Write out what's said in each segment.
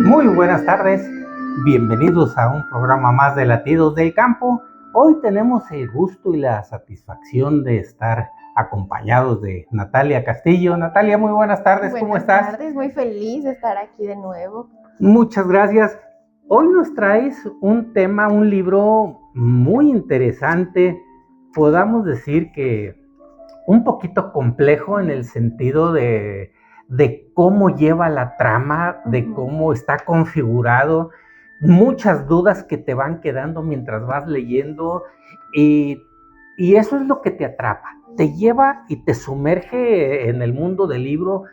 Muy buenas tardes, bienvenidos a un programa más de Latidos del Campo. Hoy tenemos el gusto y la satisfacción de estar acompañados de Natalia Castillo. Natalia, muy buenas tardes, ¿cómo estás? Buenas tardes, muy feliz de estar aquí de nuevo. Muchas gracias. Hoy nos traes un tema, un libro muy interesante, podamos decir que un poquito complejo en el sentido de cómo lleva la trama, de cómo está configurado, muchas dudas que te van quedando mientras vas leyendo y, y eso es lo que te atrapa, te lleva y te sumerge en el mundo del libro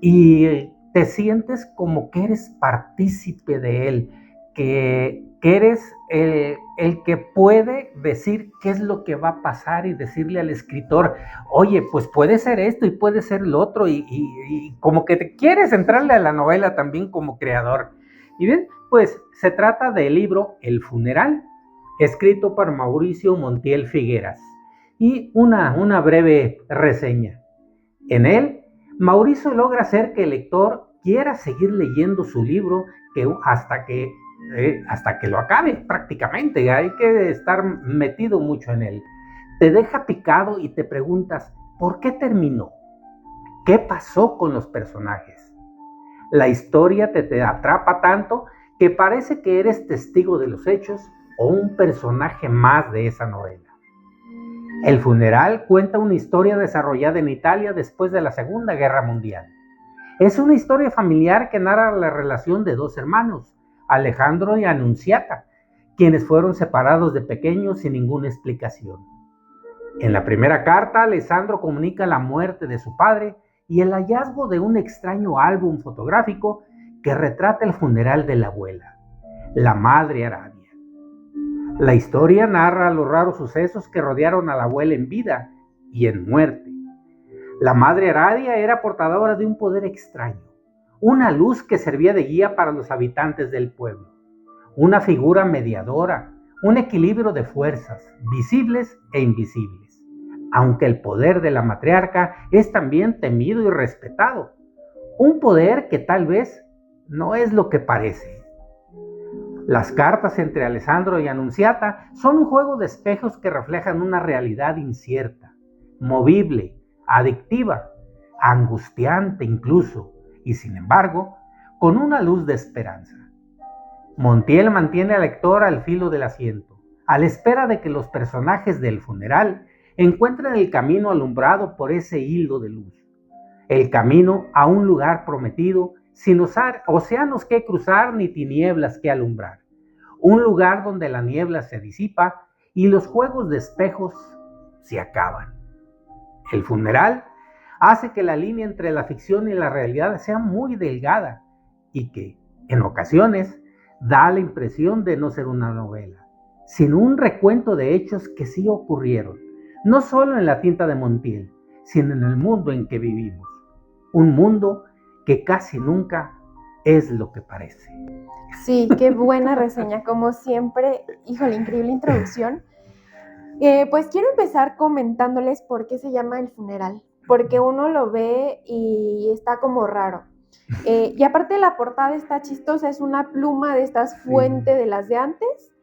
y te sientes como que eres partícipe de él, que eres el que puede decir qué es lo que va a pasar y decirle al escritor, oye, pues puede ser esto y puede ser lo otro, y como que te quieres entrarle a la novela también como creador. Y bien, pues se trata del libro El Funeral, escrito por Mauricio Montiel Figueras, y una breve reseña. En él, Mauricio logra hacer que el lector quiera seguir leyendo su libro hasta que lo acabe prácticamente. Hay que estar metido mucho en él. Te deja picado y te preguntas, ¿por qué terminó? ¿Qué pasó con los personajes? La historia te atrapa tanto que parece que eres testigo de los hechos o un personaje más de esa novela. El Funeral cuenta una historia desarrollada en Italia después de la Segunda Guerra Mundial. Es una historia familiar que narra la relación de dos hermanos, Alejandro y Annunziata, quienes fueron separados de pequeños sin ninguna explicación. En la primera carta, Alessandro comunica la muerte de su padre y el hallazgo de un extraño álbum fotográfico que retrata el funeral de la abuela, la madre Aradia. La historia narra los raros sucesos que rodearon a la abuela en vida y en muerte. La madre Aradia era portadora de un poder extraño, una luz que servía de guía para los habitantes del pueblo, una figura mediadora, un equilibrio de fuerzas, visibles e invisibles, aunque el poder de la matriarca es también temido y respetado, un poder que tal vez no es lo que parece. Las cartas entre Alessandro y Annunziata son un juego de espejos que reflejan una realidad incierta, movible, adictiva, angustiante incluso, y sin embargo, con una luz de esperanza. Montiel mantiene al lector al filo del asiento, a la espera de que los personajes del funeral encuentren el camino alumbrado por ese hilo de luz, el camino a un lugar prometido sin océanos que cruzar ni tinieblas que alumbrar, un lugar donde la niebla se disipa y los juegos de espejos se acaban. El Funeral hace que la línea entre la ficción y la realidad sea muy delgada y que, en ocasiones, da la impresión de no ser una novela, sino un recuento de hechos que sí ocurrieron, no solo en la tinta de Montiel, sino en el mundo en que vivimos. Un mundo que casi nunca es lo que parece. Sí, qué buena reseña, como siempre. Híjole, increíble introducción. Pues quiero empezar comentándoles por qué se llama El Funeral, porque uno lo ve y está como raro. Y aparte la portada está chistosa, es una pluma de estas fuente de las de antes,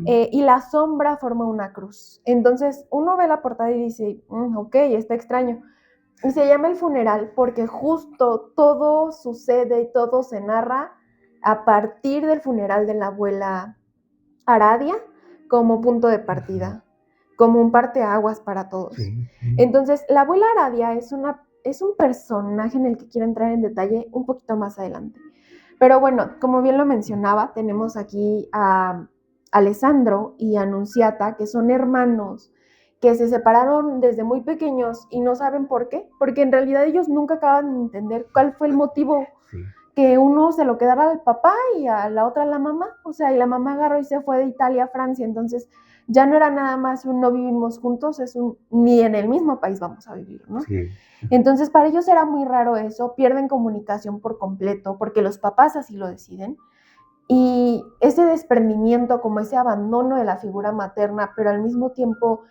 y la sombra forma una cruz. Entonces uno ve la portada y dice, ok, está extraño. Y se llama El Funeral porque justo todo sucede y todo se narra a partir del funeral de la abuela Aradia como punto de partida, como un parteaguas para todos. Entonces, la abuela Aradia es un personaje en el que quiero entrar en detalle un poquito más adelante. Pero bueno, como bien lo mencionaba, tenemos aquí a Alessandro y a Annunziata, que son hermanos que se separaron desde muy pequeños y no saben por qué, porque en realidad ellos nunca acaban de entender cuál fue el motivo que uno se lo quedara al papá y a la otra a la mamá, o sea, y la mamá agarró y se fue de Italia a Francia, entonces ya no era nada más un no vivimos juntos, ni en el mismo país vamos a vivir, ¿no? Sí. Entonces para ellos era muy raro eso, pierden comunicación por completo, porque los papás así lo deciden, y ese desprendimiento, como ese abandono de la figura materna, pero al mismo tiempo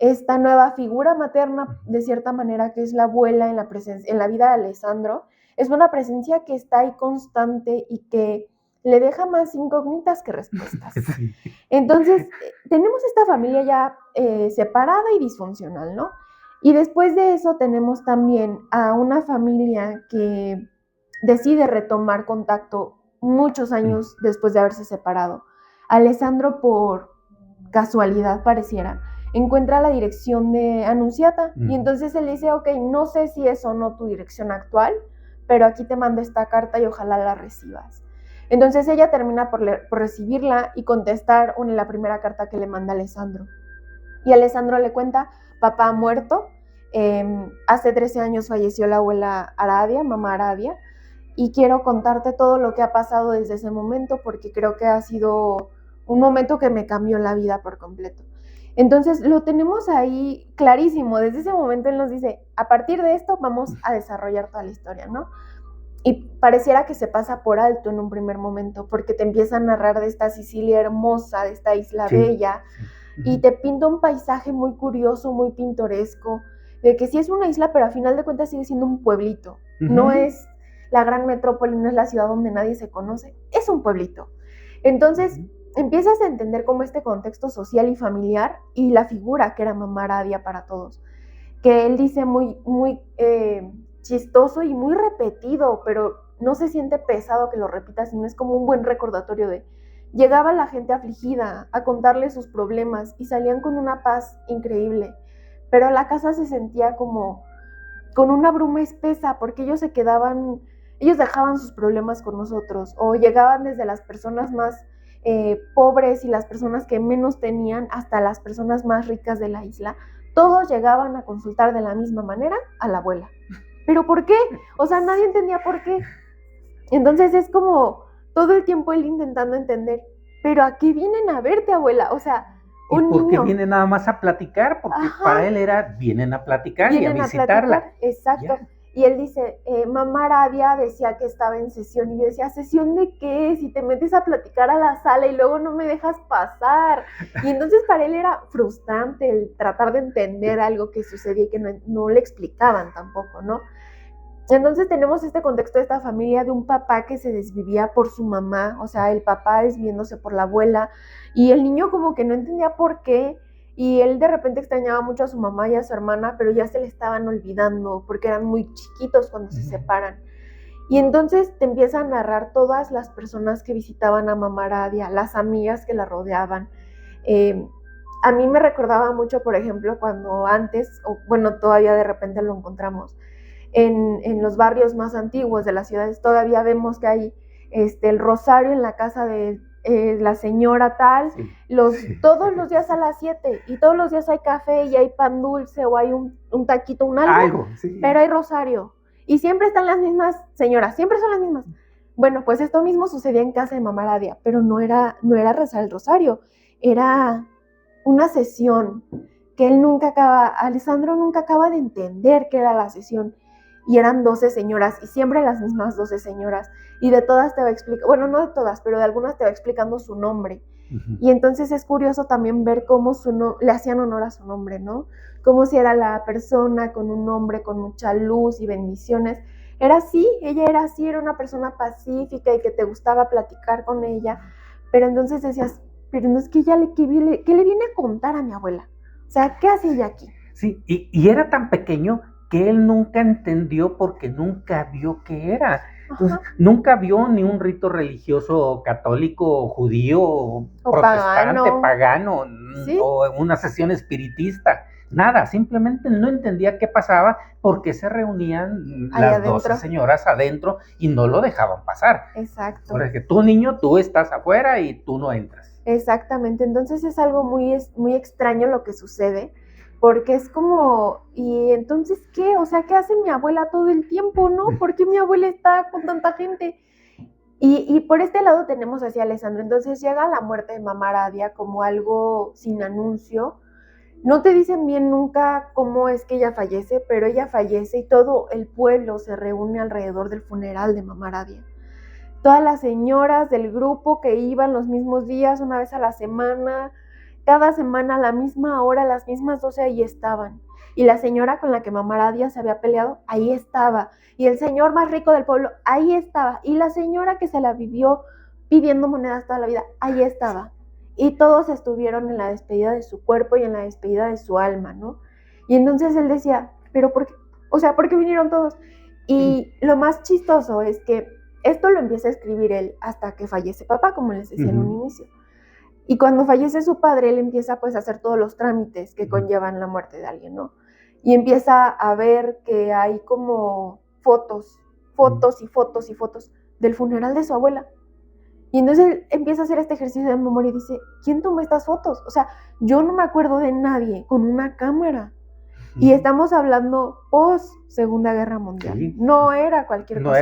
esta nueva figura materna, de cierta manera, que es la abuela en la vida de Alessandro, es una presencia que está ahí constante y que le deja más incógnitas que respuestas. Sí. Entonces, tenemos esta familia ya separada y disfuncional, ¿no? Y después de eso tenemos también a una familia que decide retomar contacto muchos años después de haberse separado. Alessandro, por casualidad pareciera, encuentra la dirección de Anunciata y entonces él dice, ok, no sé si es o no tu dirección actual, pero aquí te mando esta carta y ojalá la recibas. Entonces ella termina por recibirla y contestar la primera carta que le manda Alessandro. Y Alessandro le cuenta, papá ha muerto, hace 13 años falleció la abuela Aradia, mamá Aradia, y quiero contarte todo lo que ha pasado desde ese momento porque creo que ha sido un momento que me cambió la vida por completo. Entonces lo tenemos ahí clarísimo, desde ese momento él nos dice, a partir de esto vamos a desarrollar toda la historia, ¿no? Y pareciera que se pasa por alto en un primer momento, porque te empieza a narrar de esta Sicilia hermosa, de esta isla bella, y te pinta un paisaje muy curioso, muy pintoresco, de que sí es una isla, pero a final de cuentas sigue siendo un pueblito. No es la gran metrópoli, no es la ciudad donde nadie se conoce, es un pueblito. Entonces empiezas a entender cómo este contexto social y familiar y la figura que era mamá Aradia para todos, que él dice muy chistoso y muy repetido, pero no se siente pesado que lo repita, sino es como un buen recordatorio de llegaba la gente afligida a contarle sus problemas y salían con una paz increíble, pero la casa se sentía como con una bruma espesa porque ellos dejaban sus problemas con nosotros o llegaban desde las personas más pobres y las personas que menos tenían hasta las personas más ricas de la isla. Todos llegaban a consultar de la misma manera a la abuela. ¿Pero por qué? O sea, nadie entendía por qué. Entonces es como todo el tiempo él intentando entender, ¿pero a qué vienen a verte, abuela? O sea, un niño. Porque vienen nada más a platicar, porque para él vienen a platicar y a visitarla. Exacto. Yeah. Y él dice, mamá Aradia decía que estaba en sesión, y yo decía, ¿sesión de qué? Si te metes a platicar a la sala y luego no me dejas pasar. Y entonces para él era frustrante el tratar de entender algo que sucedía y que no le explicaban tampoco, ¿no? Entonces tenemos este contexto de esta familia de un papá que se desvivía por su mamá, o sea, el papá desviviéndose por la abuela, y el niño como que no entendía por qué, y él de repente extrañaba mucho a su mamá y a su hermana, pero ya se le estaban olvidando porque eran muy chiquitos cuando se separan. Y entonces te empieza a narrar todas las personas que visitaban a mamá Aradia, las amigas que la rodeaban. A mí me recordaba mucho, por ejemplo, cuando antes, o bueno, todavía de repente lo encontramos, en los barrios más antiguos de las ciudades, todavía vemos que hay el rosario en la casa de la señora tal, todos los días a las 7, y todos los días hay café y hay pan dulce o hay un taquito, algo, pero hay rosario. Y siempre están las mismas señoras, siempre son las mismas. Bueno, pues esto mismo sucedía en casa de mamá Aradia, pero no era rezar el rosario, era una sesión que Alessandro nunca acaba de entender qué era la sesión. Y eran 12 señoras, y siempre las mismas 12 señoras, y de todas te va explicando, bueno, no de todas, pero de algunas te va explicando su nombre. Y entonces es curioso también ver cómo le hacían honor a su nombre, ¿no? Como si era la persona con un nombre, con mucha luz y bendiciones. Era así, ella era así, era una persona pacífica y que te gustaba platicar con ella, pero entonces decías, pero no es que ella ¿qué le viene a contar a mi abuela? O sea, ¿qué hace ella aquí? Sí, y era tan pequeño que él nunca entendió porque nunca vio qué era. Entonces, nunca vio ni un rito religioso católico, judío, o protestante, pagano, ¿sí? O una sesión espiritista. Nada, simplemente no entendía qué pasaba porque se reunían las 12 señoras adentro y no lo dejaban pasar. Exacto. Porque tú, niño, tú estás afuera y tú no entras. Exactamente, entonces es algo muy extraño lo que sucede. Porque es como, ¿y entonces qué? O sea, ¿qué hace mi abuela todo el tiempo, no? ¿Por qué mi abuela está con tanta gente? Y por este lado tenemos hacia Alessandro. Entonces llega la muerte de mamá Aradia como algo sin anuncio. No te dicen bien nunca cómo es que ella fallece, pero ella fallece y todo el pueblo se reúne alrededor del funeral de mamá Aradia. Todas las señoras del grupo que iban los mismos días, una vez a la semana, cada semana a la misma hora, las mismas 12 ahí estaban. Y la señora con la que mamá Aradia se había peleado, ahí estaba. Y el señor más rico del pueblo, ahí estaba. Y la señora que se la vivió pidiendo monedas toda la vida, ahí estaba. Y todos estuvieron en la despedida de su cuerpo y en la despedida de su alma, ¿no? Y entonces él decía, ¿pero por qué? O sea, ¿por qué vinieron todos? Y lo más chistoso es que esto lo empieza a escribir él hasta que fallece papá, como les decía en un inicio. Y cuando fallece su padre, él empieza pues a hacer todos los trámites que conllevan la muerte de alguien, ¿no? Y empieza a ver que hay como fotos y fotos y fotos del funeral de su abuela. Y entonces él empieza a hacer este ejercicio de memoria y dice, ¿quién tomó estas fotos? O sea, yo no me acuerdo de nadie con una cámara. Y estamos hablando post Segunda Guerra Mundial. Sí. No era cualquier cosa.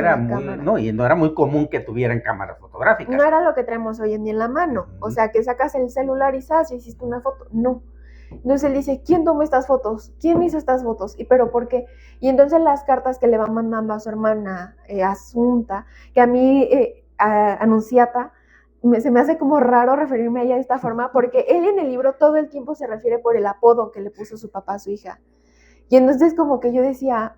Y no era muy común que tuvieran cámaras fotográficas. No era lo que tenemos hoy en día en la mano. O sea, que sacas el celular y sabes si hiciste una foto. No. Entonces él dice, ¿quién tomó estas fotos? ¿Quién hizo estas fotos? ¿Y pero por qué? Y entonces las cartas que le van mandando a su hermana Asunta, que a mí, Anunciata, se me hace como raro referirme a ella de esta forma, porque él en el libro todo el tiempo se refiere por el apodo que le puso su papá a su hija. Y entonces como que yo decía,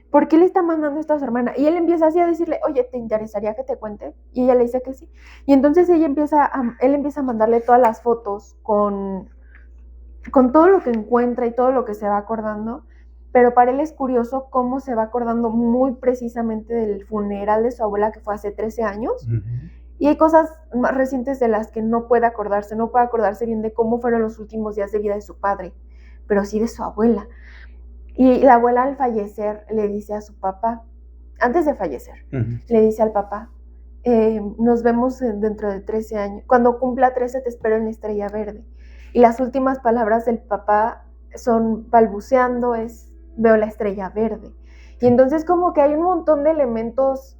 ¿por qué le está mandando esto a su hermana? Y él empieza así a decirle, oye, ¿te interesaría que te cuente? Y ella le dice que sí. Y entonces él empieza a mandarle todas las fotos con todo lo que encuentra y todo lo que se va acordando. Pero para él es curioso cómo se va acordando muy precisamente del funeral de su abuela, que fue hace 13 años. Y hay cosas más recientes de las que no puede acordarse bien de cómo fueron los últimos días de vida de su padre, pero sí de su abuela. Y la abuela al fallecer le dice a su papá, antes de fallecer, le dice al papá, nos vemos dentro de 13 años, cuando cumpla 13 te espero en la Estrella Verde. Y las últimas palabras del papá son balbuceando, veo la Estrella Verde. Y entonces como que hay un montón de elementos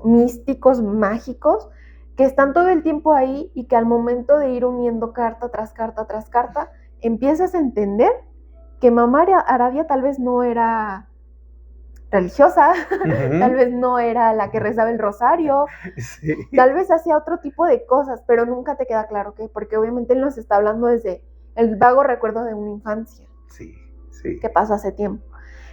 místicos, mágicos, que están todo el tiempo ahí y que al momento de ir uniendo carta tras carta tras carta, empiezas a entender que mamá Arabia tal vez no era religiosa, tal vez no era la que rezaba el rosario, tal vez hacía otro tipo de cosas, pero nunca te queda claro qué, porque obviamente él nos está hablando desde el vago recuerdo de una infancia que pasó hace tiempo.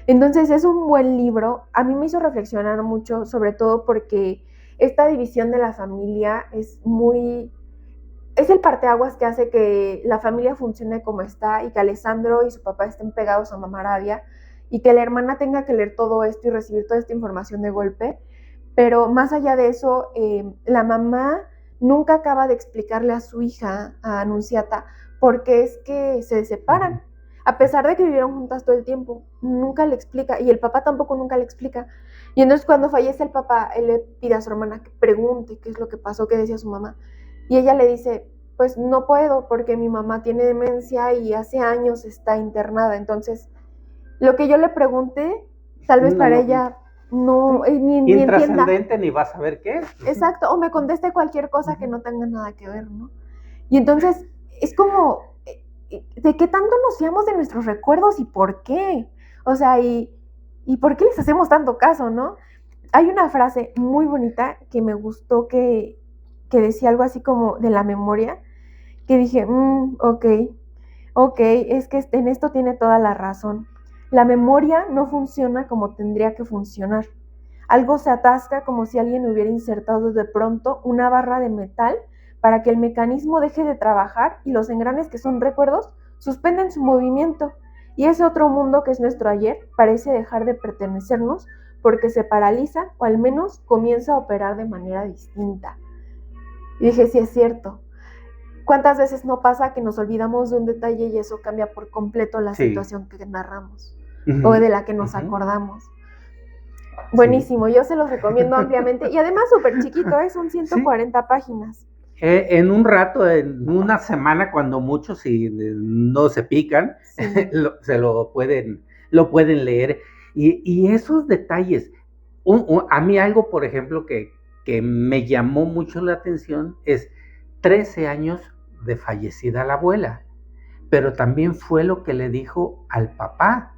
Entonces es un buen libro, a mí me hizo reflexionar mucho, sobre todo porque esta división de la familia es el parteaguas que hace que la familia funcione como está y que Alessandro y su papá estén pegados a mamá Arabia y que la hermana tenga que leer todo esto y recibir toda esta información de golpe. Pero más allá de eso, la mamá nunca acaba de explicarle a su hija, a Anunciata, por qué es que se separan. A pesar de que vivieron juntas todo el tiempo, nunca le explica, y el papá tampoco nunca le explica. Y entonces cuando fallece el papá, él le pide a su hermana que pregunte qué es lo que pasó, qué decía su mamá. Y ella le dice, pues no puedo porque mi mamá tiene demencia y hace años está internada. Entonces, lo que yo le pregunté, tal vez para ella no, ni intrascendente, ni va a saber qué es. Exacto, o me conteste cualquier cosa que no tenga nada que ver, ¿no? Y entonces, es como, ¿de qué tanto nos fiamos de nuestros recuerdos y por qué? O sea, ¿y por qué les hacemos tanto caso, no? Hay una frase muy bonita que me gustó que decía algo así como de la memoria, que dije, ok, es que en esto tiene toda la razón. La memoria no funciona como tendría que funcionar. Algo se atasca como si alguien hubiera insertado de pronto una barra de metal para que el mecanismo deje de trabajar y los engranes que son recuerdos suspenden su movimiento. Y ese otro mundo que es nuestro ayer parece dejar de pertenecernos porque se paraliza o al menos comienza a operar de manera distinta. Y dije, sí es cierto. ¿Cuántas veces no pasa que nos olvidamos de un detalle y eso cambia por completo la situación que narramos o de la que nos acordamos? Buenísimo, yo se los recomiendo ampliamente y además súper chiquito, son 140 páginas. En un rato, en una semana, cuando mucho, si no se pican, lo pueden leer. Y esos detalles, a mí algo, por ejemplo, que me llamó mucho la atención es 13 años de fallecida la abuela, pero también fue lo que le dijo al papá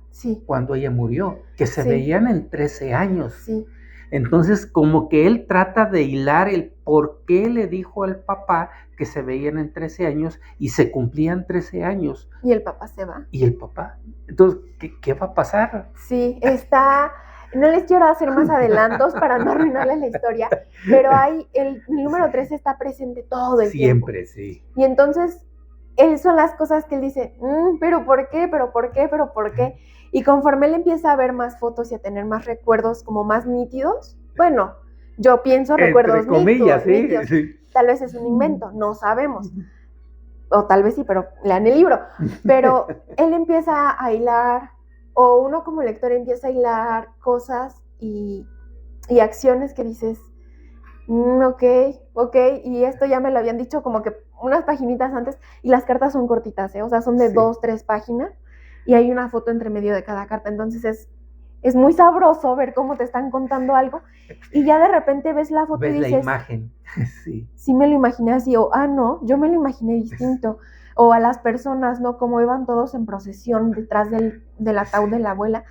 cuando ella murió, que se veían en 13 años. Entonces, como que él trata de hilar el por qué le dijo al papá que se veían en 13 años y se cumplían 13 años. Y el papá se va. Y el papá. Entonces, ¿qué va a pasar? Sí, está No les quiero hacer más adelantos para no arruinarles la historia, pero el número 3 está presente todo el tiempo. Siempre, sí. Y entonces, son las cosas que él dice, pero ¿por qué? ¿Pero por qué? ¿Pero por qué? Y conforme él empieza a ver más fotos y a tener más recuerdos como más nítidos, bueno, yo pienso recuerdos entre comillas, nítidos. Sí. Tal vez es un invento, no sabemos. O tal vez sí, pero lean el libro. Pero él empieza a hilar, o uno como lector empieza a hilar cosas y acciones que dices, ok, y esto ya me lo habían dicho como que unas paginitas antes, y las cartas son cortitas, o sea, son de 2, 3 páginas, y hay una foto entre medio de cada carta, entonces es muy sabroso ver cómo te están contando algo, y ya de repente ves la foto y dices... la imagen, sí. Sí me lo imaginé así, o no, yo me lo imaginé distinto, o a las personas, ¿no? Como iban todos en procesión detrás del ataúd de la abuela.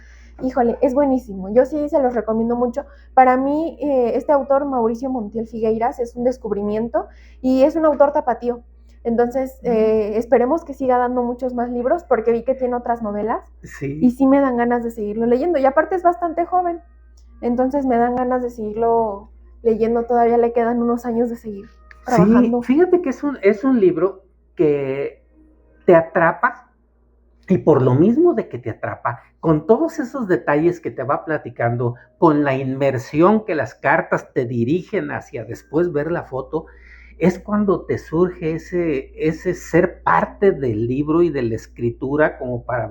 Híjole, es buenísimo, yo sí se los recomiendo mucho. Para mí, este autor, Mauricio Montiel Figueiras, es un descubrimiento y es un autor tapatío. Entonces, esperemos que siga dando muchos más libros, porque vi que tiene otras novelas, sí. Y sí me dan ganas de seguirlo leyendo, y aparte es bastante joven, entonces me dan ganas de seguirlo leyendo, todavía le quedan unos años de seguir trabajando. Sí, fíjate que es un libro que te atrapa, y por lo mismo de que te atrapa, con todos esos detalles que te va platicando, con la inmersión que las cartas te dirigen hacia después ver la foto, es cuando te surge ese ser parte del libro y de la escritura, como para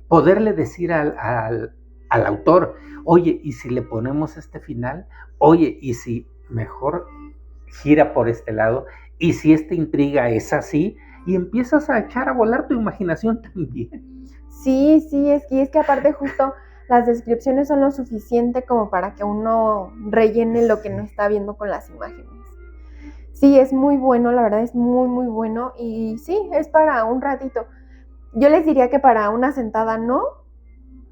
poderle decir al autor, oye, ¿y si le ponemos este final? Oye, ¿y si mejor gira por este lado? ¿Y si esta intriga es así? Y empiezas a echar a volar tu imaginación también. Sí, es que aparte justo las descripciones son lo suficiente como para que uno rellene lo que no está viendo con las imágenes. Sí, es muy bueno, la verdad es muy, muy bueno, y sí, es para un ratito. Yo les diría que para una sentada no,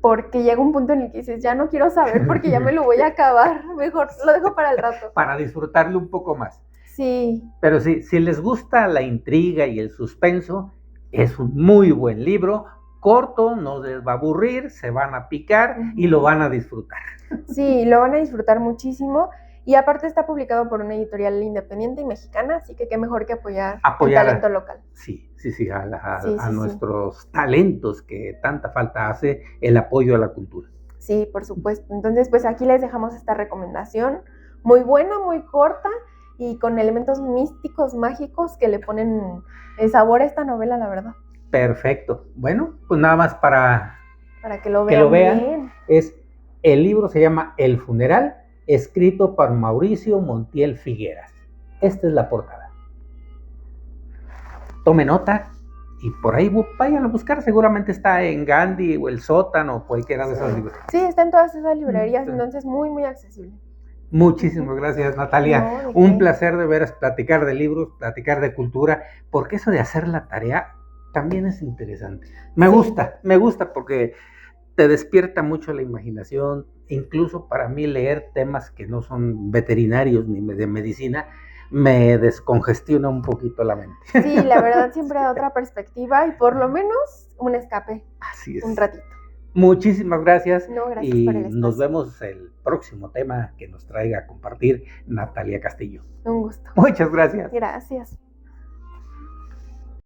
porque llega un punto en el que dices, ya no quiero saber porque ya me lo voy a acabar, mejor lo dejo para el rato. Para disfrutarlo un poco más. Sí. Pero sí, si les gusta la intriga y el suspenso, es un muy buen libro, corto, no les va a aburrir, se van a picar y lo van a disfrutar. Sí, lo van a disfrutar muchísimo, y aparte está publicado por una editorial independiente y mexicana, así que qué mejor que apoyar el talento local. Sí, a nuestros talentos que tanta falta hace el apoyo a la cultura. Sí, por supuesto. Entonces, pues aquí les dejamos esta recomendación, muy buena, muy corta, y con elementos místicos, mágicos, que le ponen el sabor a esta novela, la verdad. Perfecto. Bueno, pues nada más para que lo vean bien. El libro se llama El funeral, escrito por Mauricio Montiel Figueras. Esta es la portada. Tome nota y por ahí vayan a buscar, seguramente está en Gandhi o El Sótano o cualquiera de esas librerías. Sí, está en todas esas librerías, entonces muy, muy accesible. Muchísimas gracias, Natalia. Un placer de veras platicar de libros, platicar de cultura, porque eso de hacer la tarea también es interesante. Me gusta porque te despierta mucho la imaginación, incluso para mí leer temas que no son veterinarios ni de medicina, me descongestiona un poquito la mente. Sí, la verdad siempre da otra perspectiva y por lo menos un escape. Así es. Un ratito. Muchísimas gracias. No, gracias y por el espacio. Nos vemos el próximo tema que nos traiga a compartir Natalia Castillo. Un gusto. Muchas gracias. Gracias.